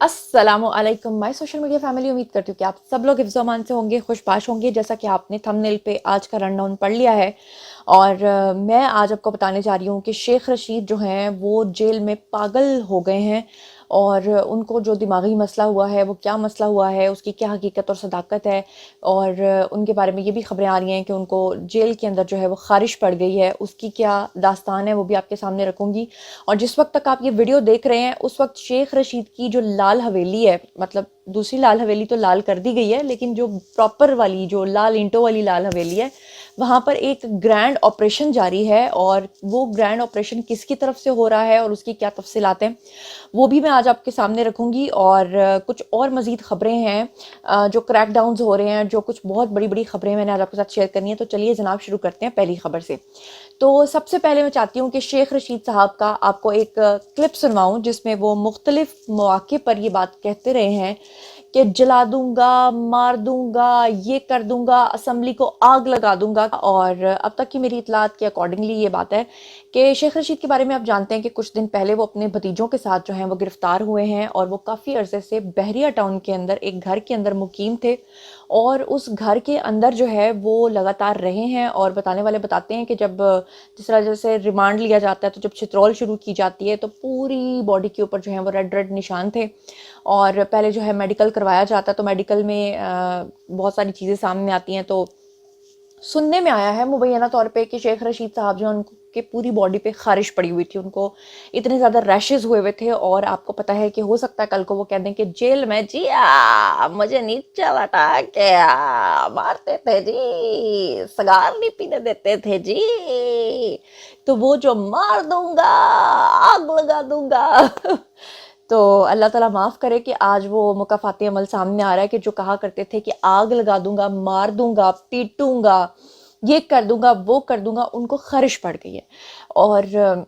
अस्सलामु अलैकुम my social media family. उम्मीद करती हूँ कि आप सब लोग हिफ्ज़ अमान से होंगे, खुशबाश होंगे। जैसा कि आपने थंबनेल पे आज का रनडाउन पढ़ लिया है और मैं आज आपको बताने जा रही हूँ कि शेख रशीद जो हैं वो जेल में पागल हो गए हैं और उनको जो दिमागी मसला हुआ है वो क्या मसला हुआ है, उसकी क्या हकीकत और सदाकत है। और उनके बारे में ये भी खबरें आ रही हैं कि उनको जेल के अंदर जो है वो ख़ारिश पड़ गई है, उसकी क्या दास्तान है वो भी आपके सामने रखूँगी। और जिस वक्त तक आप ये वीडियो देख रहे हैं उस वक्त शेख रशीद की जो लाल हवेली है, मतलब दूसरी लाल हवेली तो लाल कर दी गई है, लेकिन जो प्रॉपर वाली जो लाल ईंटों वाली लाल हवेली है वहाँ पर एक ग्रैंड ऑपरेशन जारी है। और वो ग्रैंड ऑपरेशन किसकी तरफ से हो रहा है और उसकी क्या तफसीलात हैं वो भी मैं आज आपके सामने रखूँगी। और कुछ और मज़ीद ख़बरें हैं, जो क्रैकडाउन्स हो रहे हैं, जो कुछ बहुत बड़ी बड़ी ख़बरें मैंने आज आपके साथ शेयर करनी है। तो चलिए जनाब शुरू करते हैं पहली खबर से। तो सबसे पहले मैं चाहती हूँ कि शेख रशीद साहब का आपको एक क्लिप सुनवाऊँ जिसमें वो मुख्तलिफ मौके पर ये बात कहते रहे हैं कि जला दूंगा, मार दूंगा, ये कर दूंगा, असम्बली को आग लगा दूंगा। और अब तक की मेरी इतलात के अकॉर्डिंगली ये बात है कि शेख रशीद के बारे में आप जानते हैं कि कुछ दिन पहले वो अपने भतीजों के साथ जो हैं वो गिरफ्तार हुए हैं और वो काफ़ी अरसे से बहरिया टाउन के अंदर एक घर के अंदर मुकीम थे और उस घर के अंदर जो है वो लगातार रहे हैं। और बताने वाले बताते हैं कि जब जिस तरह जैसे रिमांड लिया जाता है तो जब चित्रौल शुरू की जाती है तो पूरी बॉडी के ऊपर जो है वो रेड रेड निशान थे। और पहले जो है मेडिकल करवाया जाता है तो मेडिकल में बहुत सारी चीज़ें सामने आती हैं। तो सुनने में आया है मुबैना तौर पे कि शेख रशीद साहब जो उनको के पूरी बॉडी पे खारिश पड़ी हुई थी, उनको इतने ज़्यादा रैशेज हुए हुए थे। और आपको पता है कि हो सकता है कल को वो कह दें कि जेल में जी मुझे नीचे लटा के मारते थे जी, सगार नहीं पीने देते थे जी, तो वो जो मार दूंगा, आग लगा दूंगा। तो अल्लाह ताला माफ़ करे कि आज वो मुकाफ़ाती अमल सामने आ रहा है कि जो कहा करते थे कि आग लगा दूंगा, मार दूंगा, पीटूंगा, ये कर दूंगा, वो कर दूंगा, उनको ख़ारिश पड़ गई है। और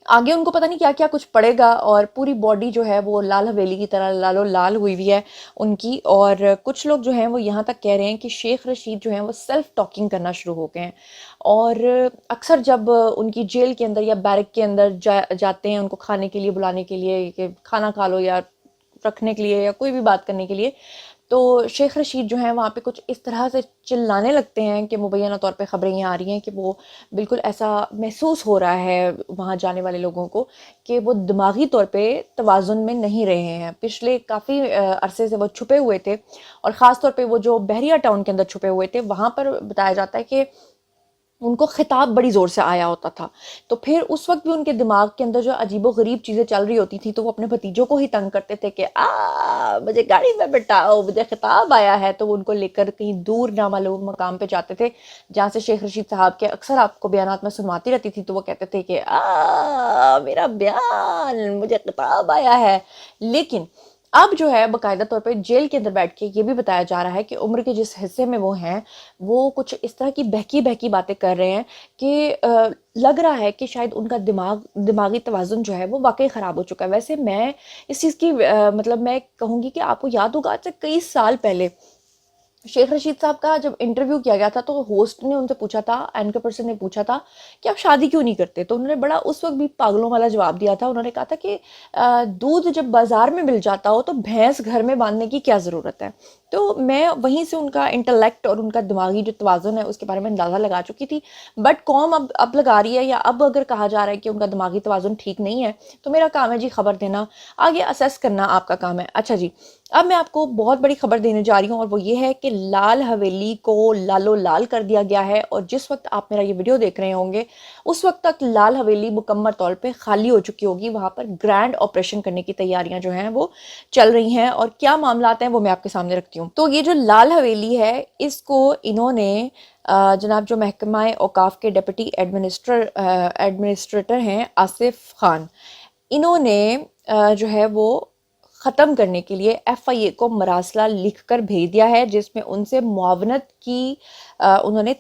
आगे उनको पता नहीं क्या क्या कुछ पड़ेगा। और पूरी बॉडी जो है वो लाल हवेली की तरह लालो लाल हुई हुई है उनकी। और कुछ लोग जो हैं वो यहाँ तक कह रहे हैं कि शेख रशीद जो हैं वो सेल्फ टॉकिंग करना शुरू हो गए हैं। और अक्सर जब उनकी जेल के अंदर या बैरक के अंदर जाते हैं उनको खाने के लिए, बुलाने के लिए कि खाना खा लो, या रखने के लिए, या कोई भी बात करने के लिए, तो शेख रशीद जो हैं वहाँ पे कुछ इस तरह से चिल्लाने लगते हैं कि मुबैना तौर पे ख़बरें ये आ रही हैं कि वो बिल्कुल ऐसा महसूस हो रहा है वहाँ जाने वाले लोगों को कि वो दिमागी तौर पे तवाज़ुन में नहीं रहे हैं। पिछले काफ़ी अरसे से वो छुपे हुए थे और ख़ास तौर पे वो जो बहरिया टाउन के अंदर छुपे हुए थे वहाँ पर बताया जाता है कि उनको खिताब बड़ी ज़ोर से आया होता था। तो फिर उस वक़्त भी उनके दिमाग के अंदर जो अजीबो-गरीब चीज़ें चल रही होती थी तो वो अपने भतीजों को ही तंग करते थे कि मुझे गाड़ी में बिठाओ, मुझे खिताब आया है। तो वो उनको लेकर कहीं दूर नामालूम मकाम पे जाते थे जहाँ से शेख रशीद साहब के अक्सर आपको बयानात में सुनवाती रहती थी। तो वो कहते थे कि मेरा बयान, मुझे खिताब आया है। लेकिन अब जो है बाकायदा तौर पे जेल के अंदर बैठ के ये भी बताया जा रहा है कि उम्र के जिस हिस्से में वो हैं वो कुछ इस तरह की बहकी बहकी बातें कर रहे हैं कि लग रहा है कि शायद उनका दिमागी तवाज़ुन जो है वो वाकई ख़राब हो चुका है। वैसे मैं इस चीज़ की मतलब मैं कहूँगी कि आपको याद होगा आज से कई साल पहले शेख रशीद साहब का जब इंटरव्यू किया गया था तो होस्ट ने उनसे पूछा था, एंकर पर्सन ने पूछा था कि आप शादी क्यों नहीं करते। तो उन्होंने बड़ा उस वक्त भी पागलों वाला जवाब दिया था। उन्होंने कहा था कि दूध जब बाजार में मिल जाता हो तो भैंस घर में बांधने की क्या ज़रूरत है। तो मैं वहीं से उनका इंटेलेक्ट और उनका दिमागी जो तवाज़ुन है उसके बारे में अंदाज़ा लगा चुकी थी। बट कौम अब लगा रही है, या अब अगर कहा जा रहा है कि उनका दिमागी तवाज़ुन ठीक नहीं है तो मेरा काम है जी खबर देना, आगे असेस करना आपका काम है। अच्छा जी, अब मैं आपको बहुत बड़ी खबर देने जा रही हूँ और वो ये है कि लाल हवेली को लालो लाल कर दिया गया है। और जिस वक्त आप मेरा ये वीडियो देख रहे होंगे उस वक्त तक लाल हवेली मुकम्मल तौर पे खाली हो चुकी होगी। वहाँ पर ग्रैंड ऑपरेशन करने की तैयारियां जो हैं वो चल रही हैं और क्या मामलात हैं वो मैं आपके सामने रखती हूँ। तो ये जो लाल हवेली है इसको इन्होंने जनाब जो महकमा औकाफ के डिप्टी एडमिनिस्ट्रेटर हैं आसिफ खान, इन्होंने जो है वो ख़त्म करने के लिए FIA को मरासला लिखकर भेज दिया है जिसमें उनसे मुआवनत की उन्होंने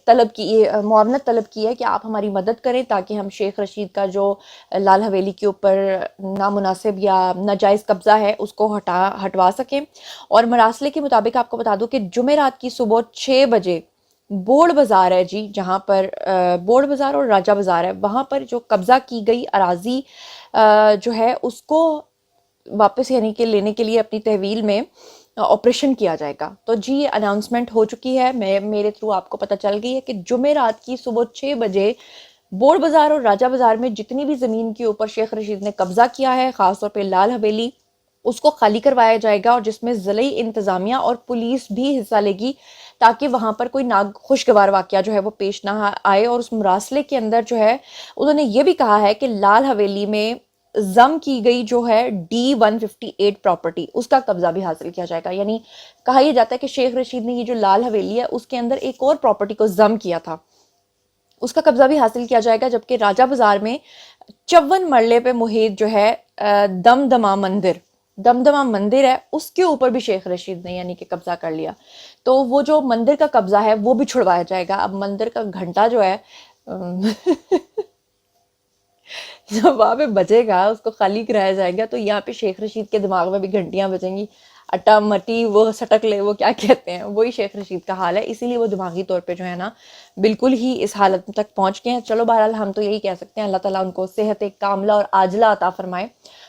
मुआवनत तलब की है कि आप हमारी मदद करें ताकि हम शेख रशीद का जो लाल हवेली के ऊपर नामुनासिब या नाजायज़ कब्ज़ा है उसको हटवा सकें। और मरासले के मुताबिक आपको बता दूं कि जुमेरात की सुबह 6 बजे बोर्ड बाज़ार है जी, जहाँ पर बोर्ड बाज़ार और राजा बाज़ार है, वहाँ पर जो कब्ज़ा की गई अराज़ी जो है उसको واپس یعنی کہ لینے کے لیے اپنی تحویل میں آپریشن کیا جائے گا۔ تو جی یہ اناؤنسمنٹ ہو چکی ہے، میرے تھرو آپ کو پتہ چل گئی ہے کہ جمعرات کی صبح 6 بجے بوڑ بازار اور راجہ بازار میں جتنی بھی زمین کے اوپر شیخ رشید نے قبضہ کیا ہے، خاص طور پہ لال حویلی، اس کو خالی کروایا جائے گا، اور جس میں ضلعی انتظامیہ اور پولیس بھی حصہ لے گی، تاکہ وہاں پر کوئی ناخوشگوار واقعہ جو ہے وہ پیش نہ آئے۔ اور اس مراسلے کے اندر جو ہے انہوں نے یہ بھی کہا ہے کہ لال حویلی میں ضم کی گئی جو ہے D-158 پراپرٹی، اس کا قبضہ بھی حاصل کیا جائے گا۔ یعنی کہا یہ جاتا ہے کہ شیخ رشید نے یہ جو لال حویلی ہے اس کے اندر ایک اور پراپرٹی کو ضم کیا تھا، اس کا قبضہ بھی حاصل کیا جائے گا۔ جبکہ راجہ بازار میں 54 مرلے پہ محیط جو ہے دمدمہ مندر ہے، اس کے اوپر بھی شیخ رشید نے یعنی کہ قبضہ کر لیا۔ تو وہ جو مندر کا قبضہ ہے وہ بھی چھڑوایا جائے گا۔ اب مندر کا گھنٹہ جو ہے جب وہاں پہ بجے گا، اس کو خالی کرایا جائے گا، تو یہاں پہ شیخ رشید کے دماغ میں بھی گھنٹیاں بجیں گی، اٹا مٹی وہ سٹک لے، وہ کیا کہتے ہیں، وہی شیخ رشید کا حال ہے۔ اسی لیے وہ دماغی طور پہ جو ہے نا بالکل ہی اس حالت تک پہنچ گئے ہیں۔ چلو بہرحال ہم تو یہی کہہ سکتے ہیں اللہ تعالیٰ ان کو صحت کاملہ اور عاجلہ عطا فرمائے،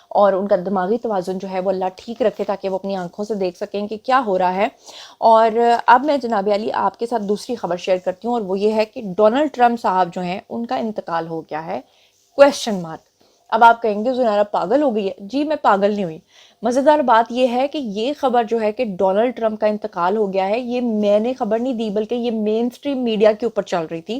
اور ان کا دماغی توازن جو ہے وہ اللہ ٹھیک رکھے، تاکہ وہ اپنی آنکھوں سے دیکھ سکیں کہ کیا ہو رہا ہے۔ اور اب میں جناب علی آپ کے ساتھ دوسری خبر شیئر کرتی ہوں، اور وہ یہ ہے کہ ڈونلڈ ٹرمپ صاحب جو ہیں ان کا انتقال ہو گیا ہے، کویسچن مارک۔ اب آپ کہیں گے زنارہ پاگل ہو گئی ہے؟ جی میں پاگل نہیں ہوئی۔ مزیدار بات یہ ہے کہ یہ خبر جو ہے کہ ڈونلڈ ٹرمپ کا انتقال ہو گیا ہے، یہ میں نے خبر نہیں دی، بلکہ یہ مین سٹریم میڈیا کے اوپر چل رہی تھی،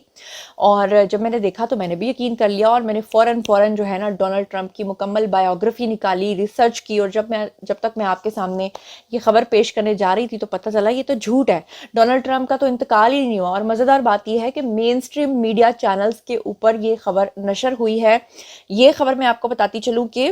اور جب میں نے دیکھا تو میں نے بھی یقین کر لیا، اور میں نے فوراً جو ہے نا ڈونلڈ ٹرمپ کی مکمل بایوگرافی نکالی، ریسرچ کی، اور جب تک میں آپ کے سامنے یہ خبر پیش کرنے جا رہی تھی تو پتہ چلا یہ تو جھوٹ ہے، ڈونلڈ ٹرمپ کا تو انتقال ہی نہیں ہوا۔ اور مزیدار بات یہ ہے کہ مین سٹریم میڈیا چینلز کے اوپر یہ خبر نشر ہوئی ہے۔ یہ خبر میں آپ کو بتاتی چلوں کہ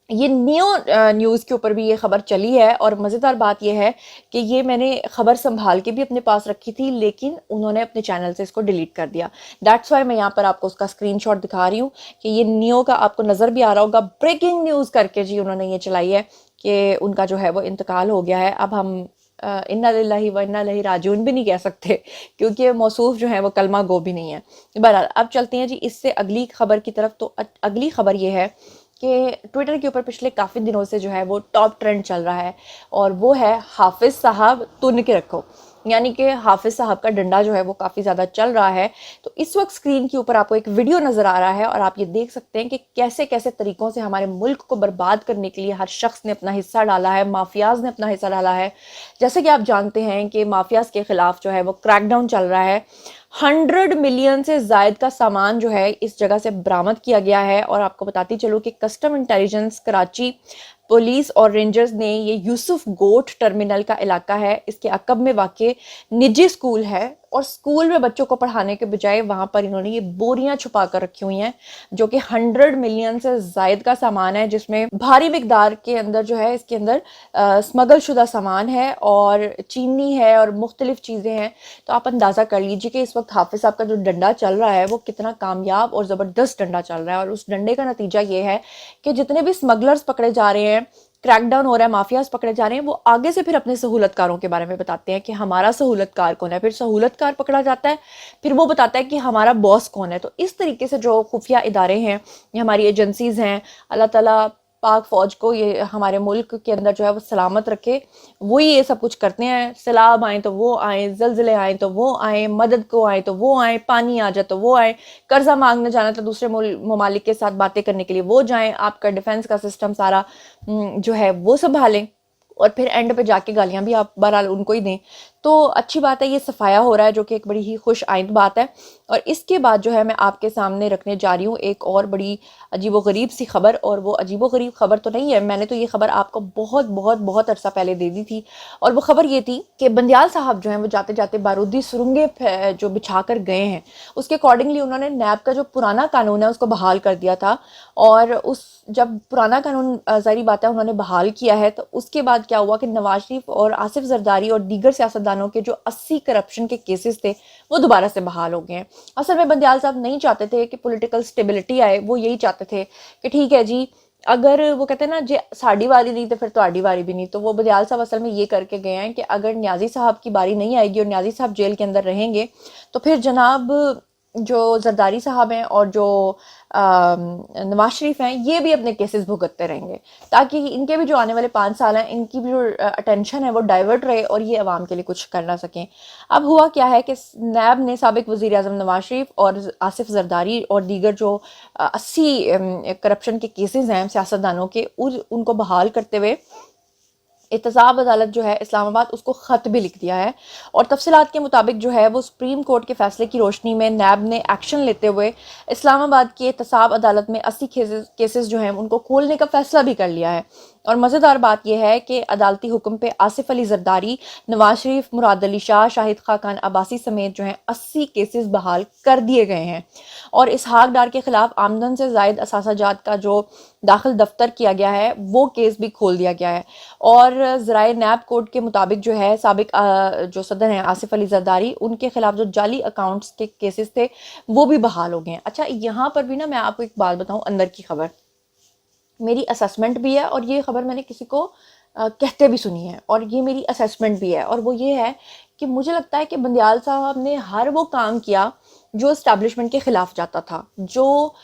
یہ نیو نیوز کے اوپر بھی یہ خبر چلی ہے، اور مزیدار بات یہ ہے کہ یہ میں نے خبر سنبھال کے بھی اپنے پاس رکھی تھی، لیکن انہوں نے اپنے چینل سے اس کو ڈیلیٹ کر دیا۔ دیٹس وائی میں یہاں پر آپ کو اس کا اسکرین شاٹ دکھا رہی ہوں کہ یہ نیو کا آپ کو نظر بھی آ رہا ہوگا، بریکنگ نیوز کر کے جی انہوں نے یہ چلائی ہے کہ ان کا جو ہے وہ انتقال ہو گیا ہے۔ اب ہم انا للہ و انا الیہ راجعون بھی نہیں کہہ سکتے، کیونکہ موصوف جو ہے وہ کلمہ گو بھی نہیں ہے۔ بہرحال اب چلتے ہیں جی اس سے اگلی خبر کی طرف۔ تو اگلی خبر یہ ہے کہ ٹویٹر کے اوپر پچھلے کافی دنوں سے جو ہے وہ ٹاپ ٹرینڈ چل رہا ہے، اور وہ ہے حافظ صاحب تن کے رکھو، یعنی کہ حافظ صاحب کا ڈنڈا جو ہے وہ کافی زیادہ چل رہا ہے۔ تو اس وقت اسکرین کے اوپر آپ کو ایک ویڈیو نظر آ رہا ہے، اور آپ یہ دیکھ سکتے ہیں کہ کیسے کیسے طریقوں سے ہمارے ملک کو برباد کرنے کے لیے ہر شخص نے اپنا حصہ ڈالا ہے، مافیاز نے اپنا حصہ ڈالا ہے۔ جیسے کہ آپ جانتے ہیں کہ مافیاز کے خلاف جو ہے وہ کریک ڈاؤن چل رہا ہے، 100 ملین سے زائد کا سامان جو ہے اس جگہ سے برآمد کیا گیا ہے۔ اور آپ کو بتاتی چلوں کہ کسٹم انٹیلیجنس کراچی پولیس اور رینجرز نے یہ یوسف گوٹ ٹرمینل کا علاقہ ہے، اس کے عقب میں واقع نجی سکول ہے، اور سکول میں بچوں کو پڑھانے کے بجائے وہاں پر انہوں نے یہ بوریاں چھپا کر رکھی ہوئی ہیں، جو کہ 100 ملین سے زائد کا سامان ہے، جس میں بھاری مقدار کے اندر جو ہے اس کے اندر سمگل شدہ سامان ہے، اور چینی ہے، اور مختلف چیزیں ہیں۔ تو آپ اندازہ کر لیجئے کہ اس وقت حافظ صاحب کا جو ڈنڈا چل رہا ہے وہ کتنا کامیاب اور زبردست ڈنڈا چل رہا ہے، اور اس ڈنڈے کا نتیجہ یہ ہے کہ جتنے بھی سمگلرز پکڑے جا رہے ہیں، کریک ڈاؤن ہو رہا ہے، مافیاز پکڑے جا رہے ہیں، وہ آگے سے پھر اپنے سہولت کاروں کے بارے میں بتاتے ہیں کہ ہمارا سہولت کار کون ہے، پھر سہولت کار پکڑا جاتا ہے، پھر وہ بتاتا ہے کہ ہمارا باس کون ہے۔ تو اس طریقے سے جو خفیہ ادارے ہیں، یہ ہماری ایجنسیز ہیں، اللہ تعالیٰ پاک فوج کو یہ ہمارے ملک کے اندر جو ہے وہ سلامت رکھے، وہی یہ سب کچھ کرتے ہیں۔ سیلاب آئیں تو وہ آئیں، زلزلے آئیں تو وہ آئیں، مدد کو آئیں تو وہ آئیں، پانی آ جائے تو وہ آئیں، قرضہ مانگنے جانا تو دوسرے ممالک کے ساتھ باتیں کرنے کے لیے وہ جائیں، آپ کا ڈیفنس کا سسٹم سارا جو ہے وہ سنبھالیں، اور پھر اینڈ پہ جا کے گالیاں بھی آپ بہرحال ان کو ہی دیں۔ تو اچھی بات ہے، یہ صفایا ہو رہا ہے، جو کہ ایک بڑی ہی خوش آئند بات ہے۔ اور اس کے بعد جو ہے میں آپ کے سامنے رکھنے جا رہی ہوں ایک اور بڑی عجیب و غریب سی خبر، اور وہ عجیب و غریب خبر تو نہیں ہے، میں نے تو یہ خبر آپ کو بہت بہت بہت عرصہ پہلے دے دی تھی، اور وہ خبر یہ تھی کہ بندیال صاحب جو ہیں وہ جاتے جاتے بارودی سرنگیں جو بچھا کر گئے ہیں، اس کے اکارڈنگلی انہوں نے نیب کا جو پرانا قانون ہے اس کو بحال کر دیا تھا، اور جب پرانا قانون ظاہری بات ہے انہوں نے بحال کیا ہے، تو اس کے بعد کیا ہوا کہ نواز شریف اور آصف زرداری اور دیگر سیاستدانوں کے جو 80 کرپشن کے کیسز تھے وہ دوبارہ سے بحال ہو گئے ہیں۔ اصل میں بندیال صاحب نہیں چاہتے تھے کہ پولیٹیکل سٹیبلٹی آئے، وہ یہی چاہتے تھے کہ ٹھیک ہے جی، اگر وہ کہتے ہیں نا جی ساڑی واری نہیں تو پھر تہاڈی واری بھی نہیں، تو وہ بندیال صاحب اصل میں یہ کر کے گئے ہیں کہ اگر نیازی صاحب کی باری نہیں آئے گی اور نیازی صاحب جیل کے اندر رہیں گے، تو پھر جناب جو زرداری صاحب ہیں اور جو नवाज शरीफ हैं, ये भी अपने केसेस भुगतते रहेंगे, ताकि इनके भी जो आने वाले 5 साल हैं, इनकी भी जो अटेंशन है वो डाइवर्ट रहे और ये अवाम के लिए कुछ कर ना सकें। अब हुआ क्या है कि नैब ने साबिक वज़ीर आज़म नवाज शरीफ और आसिफ जरदारी और दीगर जो 80 करप्शन के केसेस हैं सियासतदानों के, उनको बहाल करते हुए एहतसाब अदालत जो है इस्लामाबाद, उसको ख़त भी लिख दिया है। और तफसीलात के मुताबिक जो है वो सुप्रीम कोर्ट के फैसले की रोशनी में नैब ने एक्शन लेते हुए इस्लामाबाद की एहतसाब अदालत में 80 केसेस जो हैं उनको खोलने का फ़ैसला भी कर लिया है। और मज़ेदार बात यह है कि अदालती हुक्म पे आसिफ अली जरदारी, नवाज शरीफ, मुराद अली शाह, शाहिद खान अब्बासी समेत जो हैं 80 केसेस बहाल कर दिए गए हैं। और इसहाक डार के खिलाफ आमदन से ज़ायद असासाजात का जो दाखिल दफ्तर किया गया है वो केस भी खोल दिया गया है। और ज़राए नैब कोर्ट के मुताबिक जो है साबिक जो सदर हैं आसिफ अली जरदारी, उनके खिलाफ जो जाली अकाउंट्स के केसेस थे वो भी बहाल हो गए हैं। अच्छा, यहाँ पर भी ना मैं आपको एक बात बताऊँ, अंदर की खबर, मेरी असेसमेंट भी है और ये खबर मैंने किसी को कहते भी सुनी है, और ये मेरी असेसमेंट भी है। और वो ये है कि मुझे लगता है कि बंदियाल साहब ने हर वो काम किया जो इस्टेब्लिशमेंट के ख़िलाफ़ जाता था, जो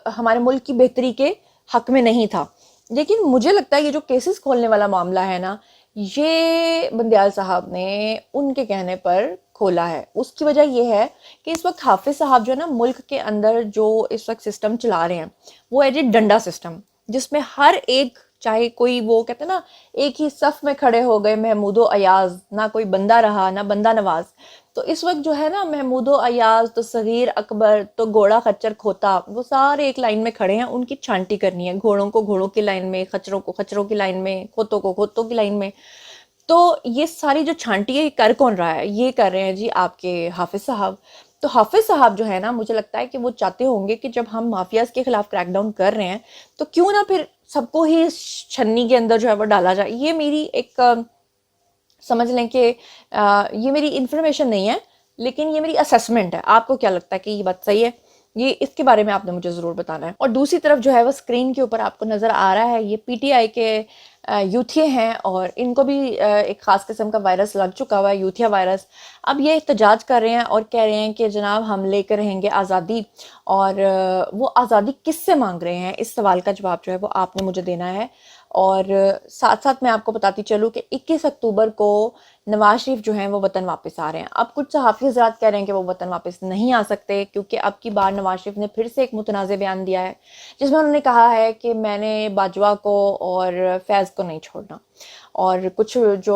हमारे मुल्क की बेहतरी के हक़ में नहीं था। लेकिन मुझे लगता है ये जो केसेस खोलने वाला मामला है ना, ये बंदियाल साहब ने उनके कहने पर खोला है। उसकी वजह यह है कि इस वक्त हाफिज़ साहब जो है ना, मुल्क के अंदर जो इस वक्त सिस्टम चला रहे हैं वो है जी डंडा सिस्टम, जिसमें हर एक, चाहे कोई, वो कहते हैं ना, एक ही सफ़ में खड़े हो गए महमूदो अयाज, ना कोई बंदा रहा ना बंदा नवाज। तो इस वक्त जो है ना, महमूदो अयाज तो सगीर अकबर तो घोड़ा खच्चर खोता, वो सारे एक लाइन में खड़े हैं, उनकी छांटी करनी है। घोड़ों को घोड़ों की लाइन में, खच्चरों को खच्चरों की लाइन में, खोतों को खोतों की लाइन में। तो ये सारी जो छांटी है, ये कर कौन रहा है? ये कर रहे हैं जी आपके हाफिज़ साहब। तो हाफिज़ साहब जो है ना, मुझे लगता है कि वो चाहते होंगे कि जब हम माफियाज के खिलाफ क्रैकडाउन कर रहे हैं तो क्यों ना फिर सबको ही इस छन्नी के अंदर जो है वो डाला जाए। ये मेरी एक समझ लें कि ये मेरी इन्फॉर्मेशन नहीं है, लेकिन ये मेरी असेसमेंट है। आपको क्या लगता है कि ये बात सही है? ये इसके बारे में आपने मुझे ज़रूर बताना है। और दूसरी तरफ जो है वो स्क्रीन के ऊपर आपको नज़र आ रहा है, ये पीटीआई के यूथिये हैं और इनको भी एक ख़ास किस्म का वायरस लग चुका हुआ है, यूथिया वायरस। अब ये एहतजाज कर रहे हैं और कह रहे हैं कि जनाब हम लेकर रहेंगे आज़ादी। और वो आज़ादी किससे मांग रहे हैं, इस सवाल का जवाब जो है वो आपने मुझे देना है। और साथ साथ मैं आपको बताती चलूँ कि 21 अक्टूबर को नवाज शरीफ जो हैं वो वतन वापस आ रहे हैं। अब कुछ सहाफ़ी हज़रात कह रहे हैं कि वो वतन वापस नहीं आ सकते, क्योंकि अब की बार नवाज शरीफ ने फिर से एक मुतनाज़ बयान दिया है, जिसमें उन्होंने कहा है कि मैंने बाजवा को और फैज़ को नहीं छोड़ना। और कुछ जो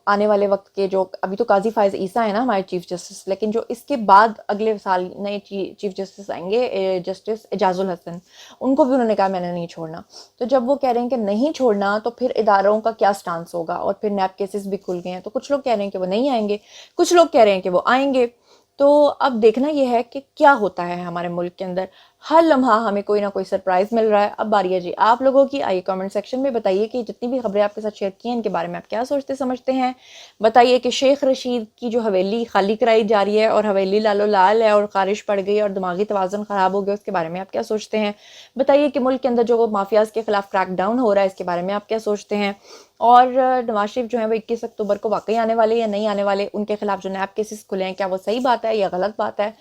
आने वाले वक्त के, जो अभी तो काजी फायज़ ईसा है ना हमारे चीफ जस्टिस, लेकिन जो इसके बाद अगले साल नए चीफ जस्टिस आएंगे, जस्टिस एजाजुल हसन, उनको भी उन्होंने कहा मैंने नहीं छोड़ना। तो जब वो कह रहे हैं कि नहीं छोड़ना, तो फिर इदारों का क्या स्टांस होगा? और फिर नैब केसेस भी खुल गए हैं, तो कुछ लोग कह रहे हैं कि वो नहीं आएंगे, कुछ लोग कह रहे हैं कि वो आएंगे। तो अब देखना यह है कि क्या होता है हमारे मुल्क के अंदर। हर लम्हा हमें कोई ना कोई सरप्राइज मिल रहा है। अब बारी है जी आप लोगों की। आइए कमेंट सेक्शन में बताइए कि जितनी भी खबरें आपके साथ शेयर की हैं इनके बारे में आप क्या सोचते समझते हैं। बताइए कि शेख रशीद की जो हवेली खाली कराई जा रही है और हवेली लालो लाल है और ख़ारिश पड़ गई और दिमागी तवाज़ुन ख़राब हो गया, उसके बारे में आप क्या सोचते हैं। बताइए कि मुल्क के अंदर जो माफियाज के खिलाफ क्रैकडाउन हो रहा है, इसके बारे में आप क्या सोचते हैं। और नवाज शरीफ जो है वो 21 अक्टूबर को वाकई आने वाले या नहीं आने वाले, उनके खिलाफ जो नैब केसेस खुले हैं, क्या वो सही बात है या गलत बात है।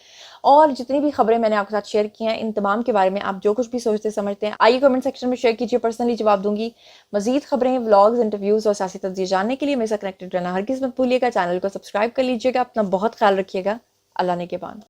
और जितनी भी खबरें मैंने आपके साथ शेयर की हैं, इन तमाम के बारे में आप जो कुछ भी सोचते समझते हैं, आइए कमेंट सेक्शन में शेयर कीजिए, पर्सनली जवाब दूंगी। मजीद खबरें, व्लॉग्स, इंटरव्यूज़ और सियासी तज्ज़िये जानने के लिए मेरे साथ कनेक्टेड रहना हरगिज़ मत भूलिएगा। चैनल को सब्सक्राइब कर लीजिएगा। अपना बहुत ख्याल रखिएगा। अल्लाह ने के बाद।